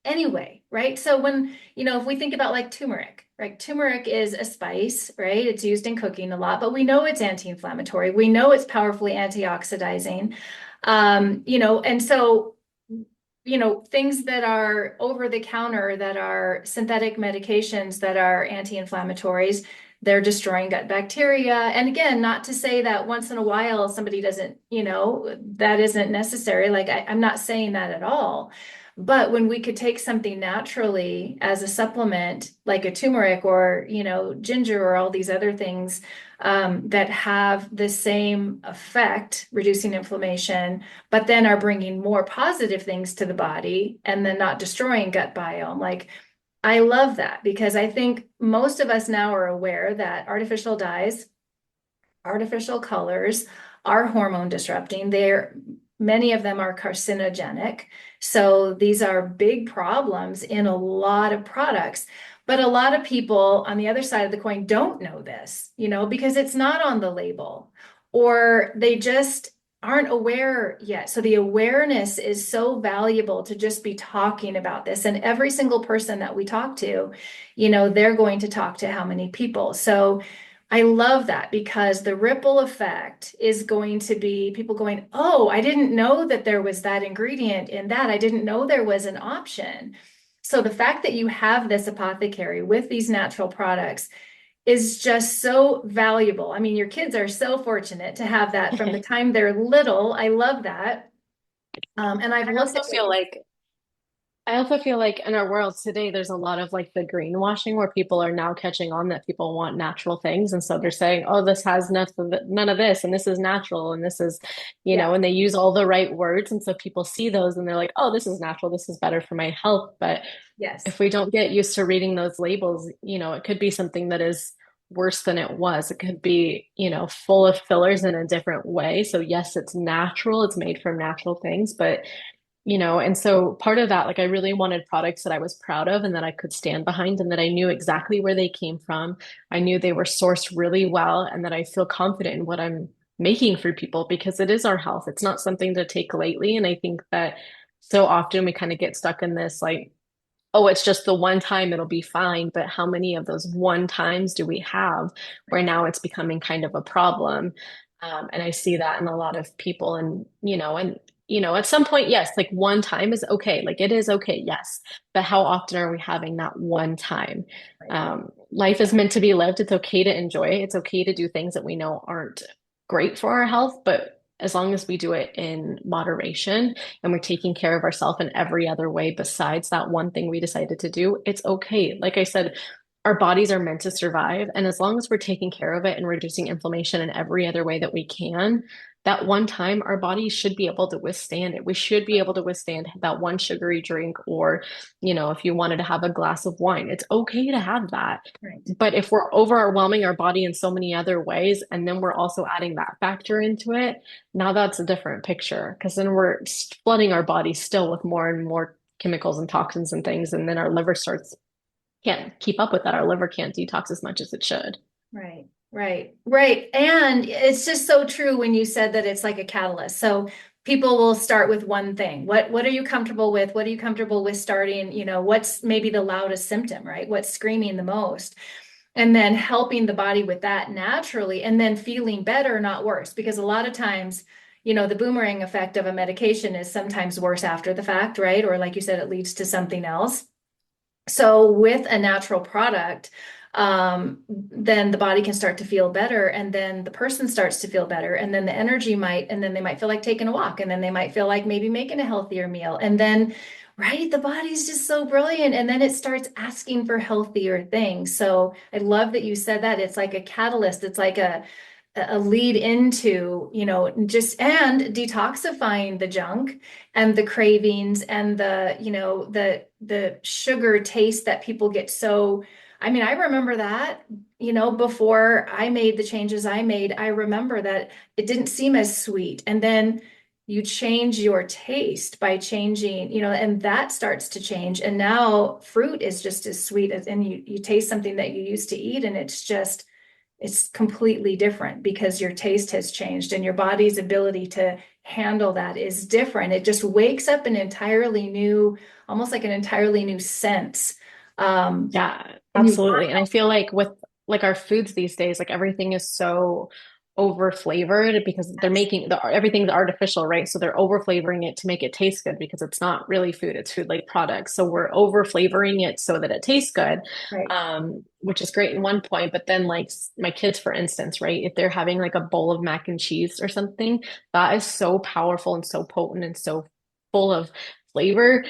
anyway, right? So when, if we think about like turmeric, right? Turmeric is a spice, right? It's used in cooking a lot, but we know it's anti-inflammatory. We know it's powerfully antioxidizing. And so things that are over the counter that are synthetic medications that are anti-inflammatories, they're destroying gut bacteria. And again, not to say that once in a while somebody doesn't, that isn't necessary. Like I'm not saying that at all. But when we could take something naturally as a supplement, like a turmeric or, ginger or all these other things that have the same effect, reducing inflammation, but then are bringing more positive things to the body and then not destroying gut biome. Like, I love that because I think most of us now are aware that artificial dyes, artificial colors are hormone disrupting. Many of them are carcinogenic. So these are big problems in a lot of products. But a lot of people on the other side of the coin don't know this, because it's not on the label or they just aren't aware yet. So the awareness is so valuable to just be talking about this. And every single person that we talk to, they're going to talk to how many people. So I love that because the ripple effect is going to be people going, oh, I didn't know that there was that ingredient in that. I didn't know there was an option. So the fact that you have this apothecary with these natural products is just so valuable. I mean, your kids are so fortunate to have that from the time they're little. I love that. And I've I looked also at feel ways. like I also feel like in our world today, there's a lot of like the greenwashing where people are now catching on that people want natural things. And so they're saying, oh, this has none of this, and this is natural, and this is, Yeah. and they use all the right words. And so people see those and they're like, oh, this is natural, this is better for my health. But Yes. if we don't get used to reading those labels, it could be something that is worse than it was. It could be, full of fillers in a different way. So yes, it's natural, it's made from natural things, but and so part of that, like I really wanted products that I was proud of and that I could stand behind and that I knew exactly where they came from. I knew they were sourced really well and that I feel confident in what I'm making for people because it is our health. It's not something to take lightly. And I think that so often we kind of get stuck in this like oh, it's just the one time it'll be fine. But how many of those one times do we have where Right. now it's becoming kind of a problem? And I see that in a lot of people. And at some point, yes, like one time is okay. Like it is okay, yes. But how often are we having that one time? Right. Life is meant to be lived. It's okay to enjoy it. It's okay to do things that we know aren't great for our health, but as long as we do it in moderation and we're taking care of ourselves in every other way besides that one thing we decided to do, it's okay. Like I said, our bodies are meant to survive. And as long as we're taking care of it and reducing inflammation in every other way that we can, that one time our body should be able to withstand it. We should be able to withstand that one sugary drink, or, if you wanted to have a glass of wine, it's okay to have that. Right. But if we're overwhelming our body in so many other ways, and then we're also adding that factor into it, now that's a different picture because then we're flooding our body still with more and more chemicals and toxins and things. And then our liver can't keep up with that. Our liver can't detox as much as it should. Right, right, right. And it's just so true when you said that it's like a catalyst. So people will start with one thing. What are you comfortable with? What are you comfortable with starting? What's maybe the loudest symptom, right? What's screaming the most? And then helping the body with that naturally, and then feeling better, not worse. Because a lot of times, the boomerang effect of a medication is sometimes worse after the fact, right? Or like you said, it leads to something else. So with a natural product, then the body can start to feel better, and then the person starts to feel better, and then the energy might, and then they might feel like taking a walk, and then they might feel like maybe making a healthier meal, and then, right, the body's just so brilliant, and then it starts asking for healthier things. So I love that you said that. It's like a catalyst. It's like a lead into, just and detoxifying the junk and the cravings and the sugar taste that people get. So, I mean, I remember that, before I made the changes I made, I remember that it didn't seem as sweet. And then you change your taste by changing, and that starts to change. And now fruit is just as sweet as, and you taste something that you used to eat, and it's completely different because your taste has changed and your body's ability to handle that is different. It just wakes up an entirely new, almost like an entirely new sense. Yeah, And you absolutely. And I feel like with like our foods these days, like everything is so over flavored because they're making everything's artificial, right? So they're over flavoring it to make it taste good because it's not really food, it's food like products. So we're over flavoring it so that it tastes good, right. which is great in one point. But then, like my kids, for instance, right? If they're having like a bowl of mac and cheese or something, that is so powerful and so potent and so full of flavor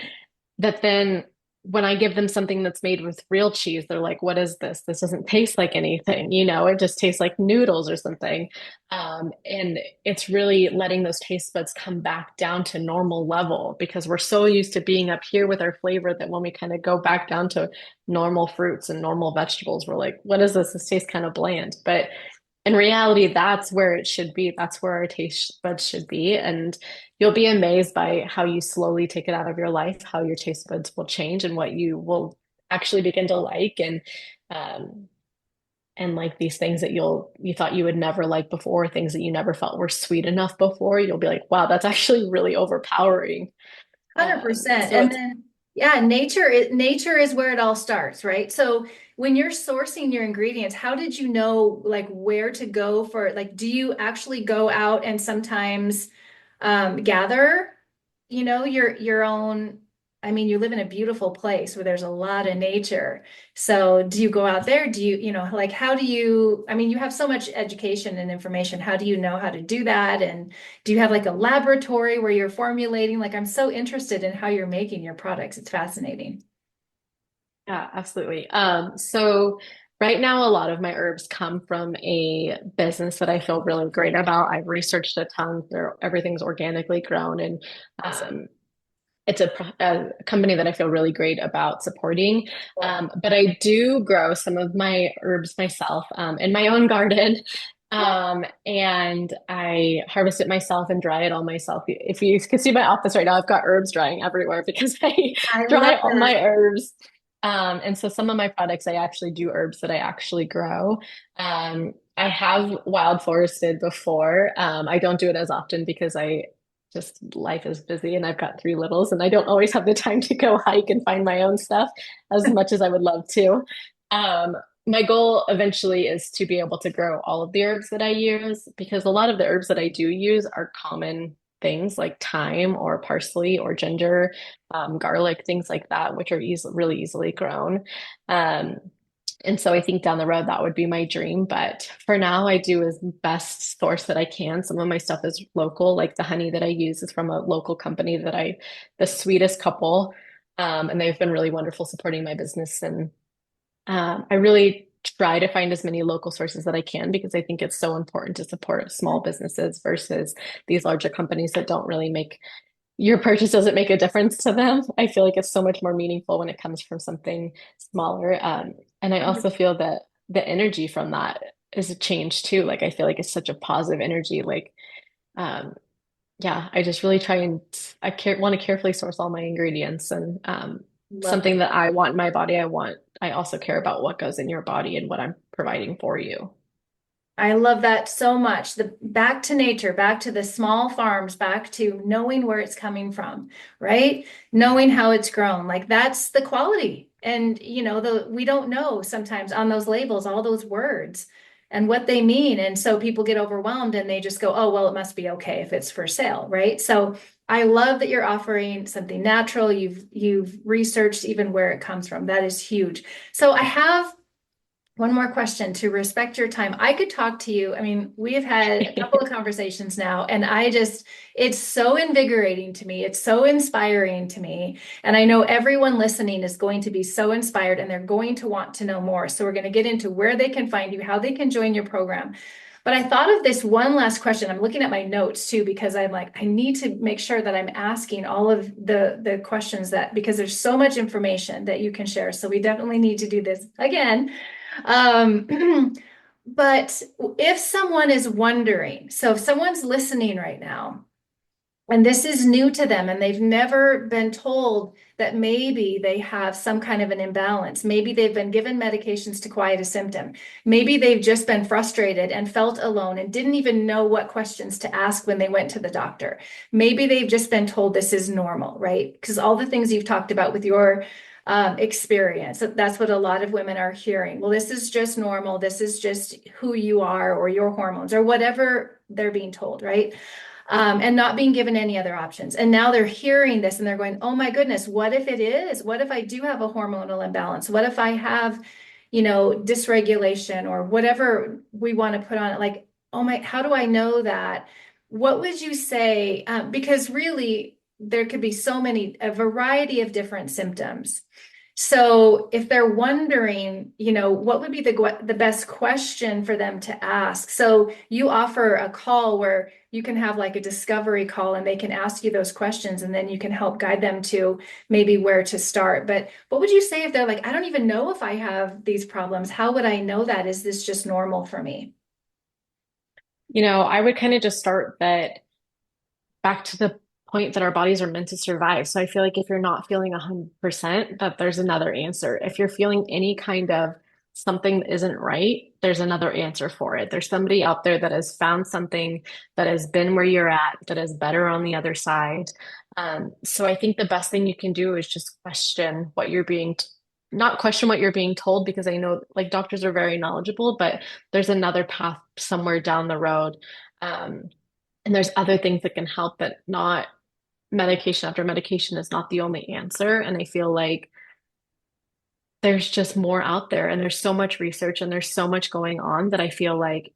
that then when I give them something that's made with real cheese, they're like, what is this? This doesn't taste like anything, it just tastes like noodles or something. And it's really letting those taste buds come back down to normal level because we're so used to being up here with our flavor that when we kind of go back down to normal fruits and normal vegetables, we're like, what is this? This tastes kind of bland. But in reality, that's where it should be. That's where our taste buds should be. And you'll be amazed by how you slowly take it out of your life, how your taste buds will change and what you will actually begin to like um and like these things that you thought you would never like before, things that you never felt were sweet enough before, you'll be like, wow, that's actually really overpowering. 100%. So And it's then, yeah, nature is where it all starts, right? So when you're sourcing your ingredients, how did you know like where to go for, like, do you actually go out and sometimes gather, your own, I mean, you live in a beautiful place where there's a lot of nature. So do you go out there? Do you, like, how do you, I mean, you have so much education and information. How do you know how to do that? And do you have like a laboratory where you're formulating? Like, I'm so interested in how you're making your products. It's fascinating. Yeah, absolutely. So right now, a lot of my herbs come from a business that I feel really great about. I've researched a ton. Everything's organically grown, and Awesome. it's a company that I feel really great about supporting. But I do grow some of my herbs myself in my own garden. And I harvest it myself and dry it all myself. If you can see my office right now, I've got herbs drying everywhere because I I love dry all that. my herbs. And so some of my products, I actually do herbs that I actually grow. I have wild forested before. I don't do it as often because I just life is busy and I've got three littles and I don't always have the time to go hike and find my own stuff as much as I would love to. Um, my goal eventually is to be able to grow all of the herbs that I use because a lot of the herbs that I do use are common things like thyme or parsley or ginger, garlic, things like that, which are really easily grown. Um, and so I think down the road that would be my dream. But for now, I do as best source that I can. Some of my stuff is local, like the honey that I use is from a local company the sweetest couple. And they've been really wonderful supporting my business. And I really try to find as many local sources that I can because I think it's so important to support small businesses versus these larger companies that don't really make your purchase doesn't make a difference to them. I feel like it's so much more meaningful when it comes from something smaller. And I also feel that the energy from that is a change too. Like I feel like it's such a positive energy. Like, um, yeah, I just really try and want to carefully source all my ingredients and Love something that. that I want in my body. I also care about what goes in your body and what I'm providing for you. I love that so much. The back to nature, back to the small farms, back to knowing where it's coming from, right? Knowing how it's grown. Like that's the quality. And we don't know sometimes on those labels all those words and what they mean. And so people get overwhelmed and they just go, "Oh, well, it must be okay if it's for sale," right? So I love that you're offering something natural. You've researched even where it comes from. That is huge. So I have one more question to respect your time. I could talk to you. I mean, we have had a couple of conversations now, and it's so invigorating to me. It's so inspiring to me. And I know everyone listening is going to be so inspired and they're going to want to know more. So we're going to get into where they can find you, how they can join your program. But I thought of this one last question. I'm looking at my notes too, because I'm like, I need to make sure that I'm asking all of the questions because there's so much information that you can share. So we definitely need to do this again. Um, but if someone is wondering, so if someone's listening right now, and this is new to them, and they've never been told that maybe they have some kind of an imbalance, maybe they've been given medications to quiet a symptom, maybe they've just been frustrated and felt alone and didn't even know what questions to ask when they went to the doctor. Maybe they've just been told this is normal, right? Because all the things you've talked about with your experience. That's what a lot of women are hearing. Well, this is just normal. This is just who you are or your hormones or whatever they're being told, right? And not being given any other options. And now they're hearing this and they're going, oh my goodness, what if it is? What if I do have a hormonal imbalance? What if I have, dysregulation or whatever we want to put on it? Like, oh my, how do I know that? What would you say? Because really, there could be a variety of different symptoms. So if they're wondering, what would be the best question for them to ask? So you offer a call where you can have like a discovery call and they can ask you those questions and then you can help guide them to maybe where to start. But what would you say if they're like, I don't even know if I have these problems. How would I know that? Is this just normal for me? I would kind of just start that back to the point that our bodies are meant to survive. So I feel like if you're not feeling 100%, that there's another answer. If you're feeling any kind of something that isn't right, there's another answer for it. There's somebody out there that has found something that has been where you're at, that is better on the other side. So I think the best thing you can do is just not question what you're being told, because I know like doctors are very knowledgeable, but there's another path somewhere down the road. Um, and there's other things that can help, but not medication after medication is not the only answer. And I feel like there's just more out there and there's so much research and there's so much going on that I feel like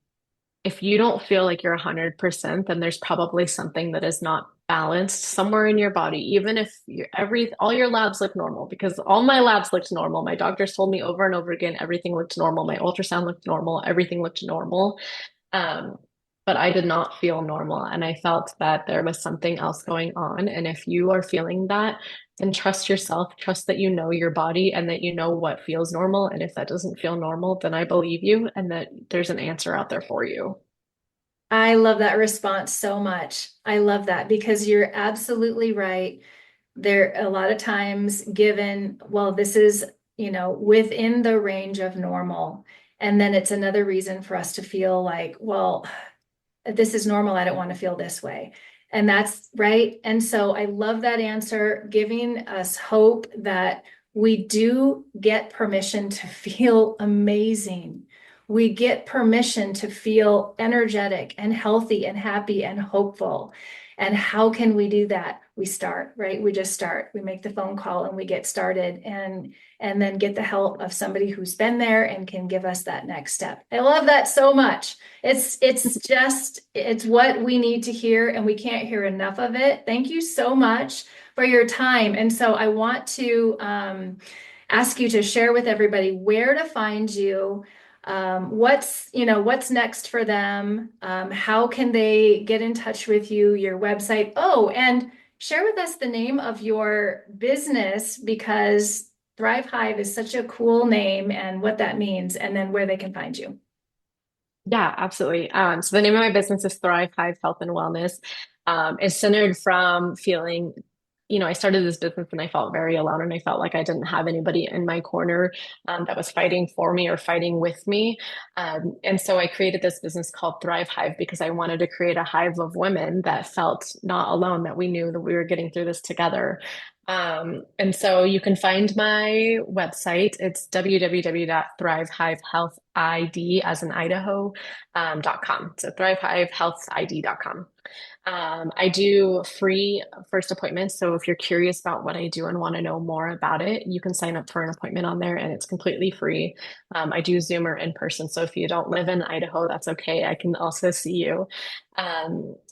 if you don't feel like you're 100%, then there's probably something that is not balanced somewhere in your body, even if all your labs look normal, because all my labs looked normal. My doctors told me over and over again, everything looked normal. My ultrasound looked normal. Everything looked normal. Um, but I did not feel normal. And I felt that there was something else going on. And if you are feeling that, then trust yourself, trust that you know your body and that you know what feels normal. And if that doesn't feel normal, then I believe you and that there's an answer out there for you. I love that response so much. I love that because you're absolutely right. There a lot of times given, well, this is, within the range of normal. And then it's another reason for us to feel like, well, this is normal. I don't want to feel this way. And that's right. And so I love that answer, giving us hope that we do get permission to feel amazing. We get permission to feel energetic and healthy and happy and hopeful. And how can we do that? We start, right? We just start. We make the phone call and we get started and then get the help of somebody who's been there and can give us that next step. I love that so much. It's what we need to hear, and we can't hear enough of it. Thank you so much for your time. And so I want to ask you to share with everybody where to find you. What's next for them? How can they get in touch with you, your website? Oh, and share with us the name of your business, because Thrive Hive is such a cool name, and what that means, and then where they can find you. Yeah, absolutely. So the name of my business is Thrive Hive Health and Wellness. It's centered from feeling, I started this business and I felt very alone, and I felt like I didn't have anybody in my corner that was fighting for me or fighting with me. And so I created this business called Thrive Hive because I wanted to create a hive of women that felt not alone, that we knew that we were getting through this together. And so you can find my website. It's www.thrivehivehealthid as in Idaho, .com. So thrivehivehealthid.com. I do free first appointments. So if you're curious about what I do and want to know more about it, you can sign up for an appointment on there and it's completely free. I do Zoom or in person. So if you don't live in Idaho, that's okay. I can also see you.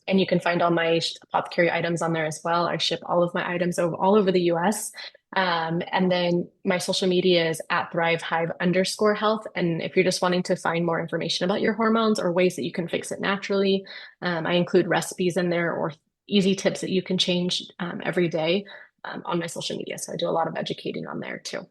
And you can find all my apothecary items on there as well. I ship all of my items all over the US. And then my social media is at @ThriveHive_health. And if you're just wanting to find more information about your hormones or ways that you can fix it naturally, I include recipes in there or easy tips that you can change every day on my social media. So I do a lot of educating on there too.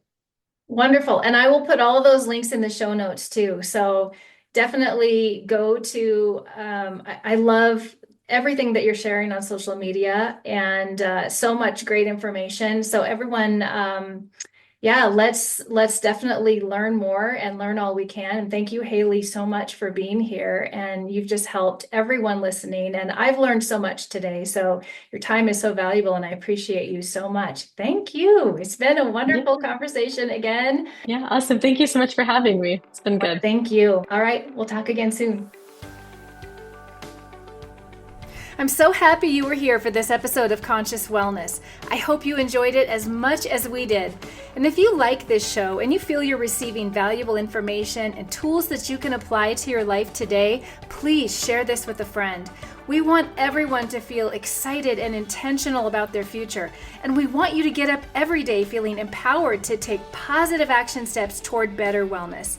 Wonderful. And I will put all of those links in the show notes too. So definitely go to, I love everything that you're sharing on social media, and so much great information. So everyone, yeah, let's definitely learn more and learn all we can. And thank you, Haylee, so much for being here. And you've just helped everyone listening. And I've learned so much today. So your time is so valuable, and I appreciate you so much. Thank you. It's been a wonderful Yeah. conversation again. Yeah. Awesome. Thank you so much for having me. It's been good. Thank you. All right, we'll talk again soon. I'm so happy you were here for this episode of Conscious Wellness. I hope you enjoyed it as much as we did. And if you like this show and you feel you're receiving valuable information and tools that you can apply to your life today, please share this with a friend. We want everyone to feel excited and intentional about their future. And we want you to get up every day feeling empowered to take positive action steps toward better wellness.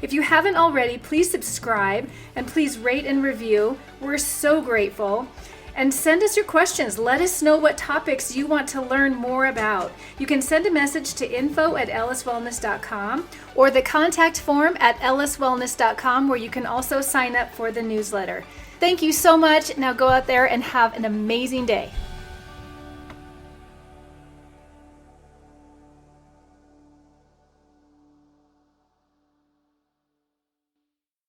If you haven't already, please subscribe and please rate and review. We're so grateful. And send us your questions. Let us know what topics you want to learn more about. You can send a message to info@elliswellness.com or the contact form at elliswellness.com, where you can also sign up for the newsletter. Thank you so much. Now go out there and have an amazing day.